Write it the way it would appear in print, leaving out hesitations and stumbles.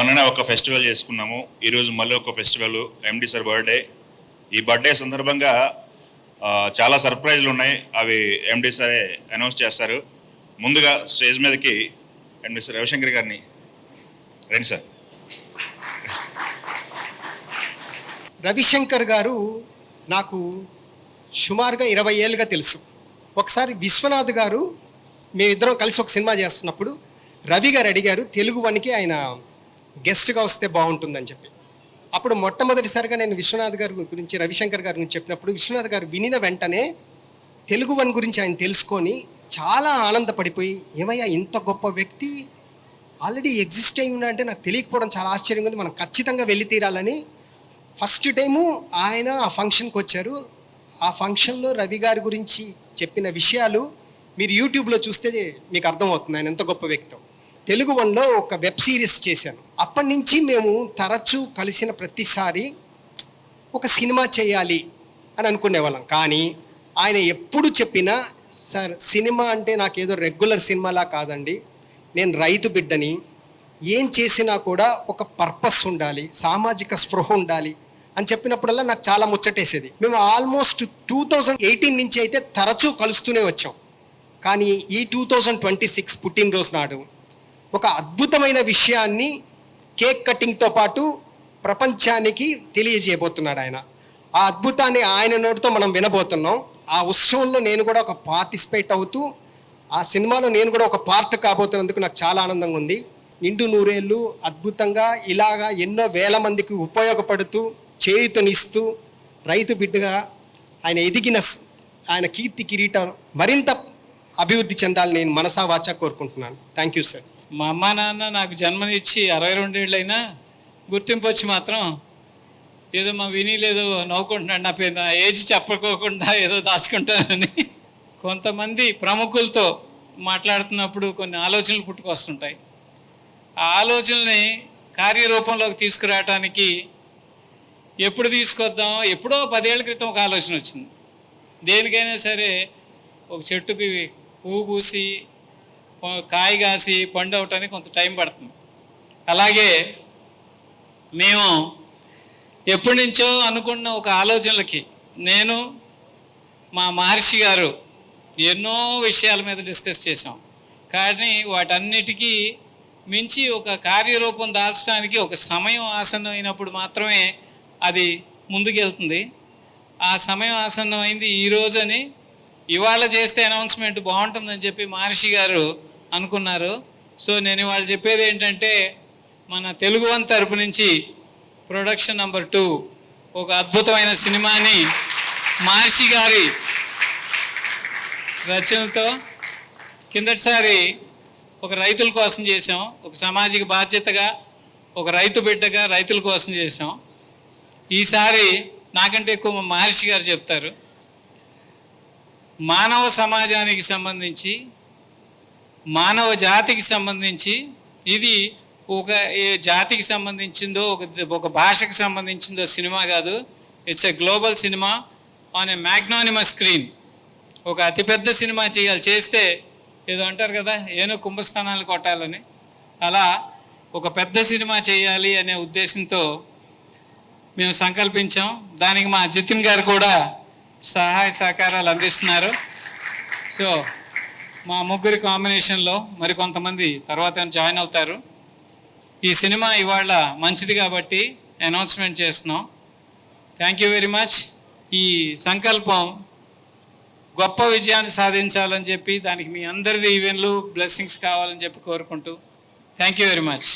మొన్ననే ఒక ఫెస్టివల్ చేసుకున్నాము. ఈరోజు మళ్ళీ ఒక ఫెస్టివల్, ఎండి సార్ బర్త్డే. ఈ బర్త్డే సందర్భంగా చాలా సర్ప్రైజ్లు ఉన్నాయి. అవి ఎండి సారే అనౌన్స్ చేస్తారు. ముందుగా స్టేజ్ మీదకి ఎండి సార్ రవిశంకర్ గారిని రండి సార్. రవిశంకర్ గారు నాకు సుమారుగా 20 ఏళ్ళుగా తెలుసు. ఒకసారి విశ్వనాథ్ గారు మేమిద్దరం కలిసి ఒక సినిమా చేస్తున్నప్పుడు రవి గారు అడిగారు తెలుగు వన్కి ఆయన గెస్ట్గా వస్తే బాగుంటుందని చెప్పి. అప్పుడు మొట్టమొదటిసారిగా నేను విశ్వనాథ్ గారి గురించి, రవిశంకర్ గారి గురించి చెప్పినప్పుడు విశ్వనాథ్ గారు వినిన వెంటనే తెలుగు వన్ గురించి ఆయన తెలుసుకొని చాలా ఆనందపడిపోయి, ఏమయ్యా ఇంత గొప్ప వ్యక్తి ఆల్రెడీ ఎగ్జిస్ట్ అయి ఉన్నాడంటే నాకు తెలియకపోవడం చాలా ఆశ్చర్యంగా ఉంది, మనం ఖచ్చితంగా వెళ్ళి తీరాలని ఫస్ట్ టైము ఆయన ఆ ఫంక్షన్కి వచ్చారు. ఆ ఫంక్షన్లో రవి గారి గురించి చెప్పిన విషయాలు మీరు యూట్యూబ్లో చూస్తే మీకు అర్థమవుతుంది ఆయన ఎంత గొప్ప వ్యక్తి. తెలుగు వన్లో ఒక వెబ్ సిరీస్ చేశాను. అప్పటి నుంచి మేము తరచూ కలిసిన ప్రతిసారి ఒక సినిమా చేయాలి అని అనుకునేవాళ్ళం. కానీ ఆయన ఎప్పుడు చెప్పినా, సార్ సినిమా అంటే నాకేదో రెగ్యులర్ సినిమాలా కాదండి, నేను రైతు బిడ్డని, ఏం చేసినా కూడా ఒక పర్పస్ ఉండాలి, సామాజిక స్పృహ ఉండాలి అని చెప్పినప్పుడల్లా నాకు చాలా ముచ్చటేసేది. మేము ఆల్మోస్ట్ 2018 నుంచి అయితే తరచూ కలుస్తూనే వచ్చాం. కానీ ఈ 2026 పుట్టినరోజు నాడు ఒక అద్భుతమైన విషయాన్ని కేక్ కటింగ్తో పాటు ప్రపంచానికి తెలియజేయబోతున్నాడు ఆయన. ఆ అద్భుతాన్ని ఆయన నోటితో మనం వినబోతున్నాం. ఆ ఉత్సవంలో నేను కూడా ఒక పార్టిసిపేట్ అవుతూ ఆ సినిమాలో నేను కూడా ఒక పార్ట్ కాబోతున్నందుకు నాకు చాలా ఆనందంగా ఉంది. నిండు నూరేళ్ళు అద్భుతంగా ఇలాగా ఎన్నో వేల మందికి ఉపయోగపడుతూ చేయుతనిస్తూ రైతు బిడ్డగా ఆయన ఎదిగిన ఆయన కీర్తి కిరీటం మరింత అభివృద్ధి చెందాలని నేను మనసా వాచా కోరుకుంటున్నాను. Thank you sir. మా అమ్మ నాన్న నాకు జన్మనిచ్చి 62 ఏళ్ళైనా గుర్తింపు వచ్చి మాత్రం ఏదో మా వినీలేదో నవ్వుకుంటున్నాడు, నా పేరు నా ఏజ్ చెప్పుకోకుండా ఏదో దాచుకుంటానని. కొంతమంది ప్రముఖులతో మాట్లాడుతున్నప్పుడు కొన్ని ఆలోచనలు పుట్టుకొస్తుంటాయి. ఆ ఆలోచనల్ని కార్యరూపంలోకి తీసుకురావటానికి ఎప్పుడు తీసుకొద్దాం, ఎప్పుడో 10 ఏళ్ల క్రితం ఒక ఆలోచన వచ్చింది. దేనికైనా సరే ఒక చెట్టుకి పువ్వు పూసి కాయ కాసి పండు అవటానికి కొంత టైం పడుతుంది. అలాగే మేము ఎప్పటి నుంచో అనుకున్న ఒక ఆలోచనలకి నేను మా మహర్షి గారు ఎన్నో విషయాల మీద డిస్కస్ చేసాం. కానీ వాటన్నిటికీ మించి ఒక కార్యరూపం దాల్చడానికి ఒక సమయం ఆసన్నం అయినప్పుడు మాత్రమే అది ముందుకెళ్తుంది. ఆ సమయం ఆసన్నమైంది ఈరోజని. ఇవాళ చేస్తే అనౌన్స్మెంట్ బాగుంటుందని చెప్పి మహర్షి గారు అనుకున్నారు. సో నేను ఇవాళ చెప్పేది ఏంటంటే, మన తెలుగు వన్ తరపు నుంచి ప్రొడక్షన్ నెంబర్ 2 ఒక అద్భుతమైన సినిమాని మహర్షి గారి రచనలతో కిందటిసారి ఒక రైతుల కోసం చేసాం, ఒక సామాజిక బాధ్యతగా, ఒక రైతు బిడ్డగా రైతుల కోసం చేసాం. ఈసారి నాకంటే ఎక్కువ మహర్షి గారు చెప్తారు. మానవ సమాజానికి సంబంధించి, మానవ జాతికి సంబంధించి, ఇది ఒక ఏ జాతికి సంబంధించిందో ఒక భాషకి సంబంధించిందో సినిమా కాదు. It's a global cinema on a magnanimous screen. ఒక అతిపెద్ద సినిమా చేస్తే ఏదో అంటారు కదా, ఏనో కుంభస్థానాలు కొట్టాలని, అలా ఒక పెద్ద సినిమా చేయాలి అనే ఉద్దేశంతో మేము సంకల్పించాం. దానికి మా జితిన్ గారు కూడా సహాయ సహకారాలు అందిస్తున్నారు. సో మా ముగ్గురి కాంబినేషన్లో మరి కొంతమంది తర్వాత జాయిన్ అవుతారు. ఈ సినిమా ఇవాళ మంచిది కాబట్టి అనౌన్స్మెంట్ చేస్తున్నాం. Thank you very much. ఈ సంకల్పం గొప్ప విజయాన్ని సాధించాలని చెప్పి, దానికి మీ అందరిది ఈవెన్లు బ్లెస్సింగ్స్ కావాలని చెప్పి కోరుకుంటూ థ్యాంక్ యూ వెరీ మచ్.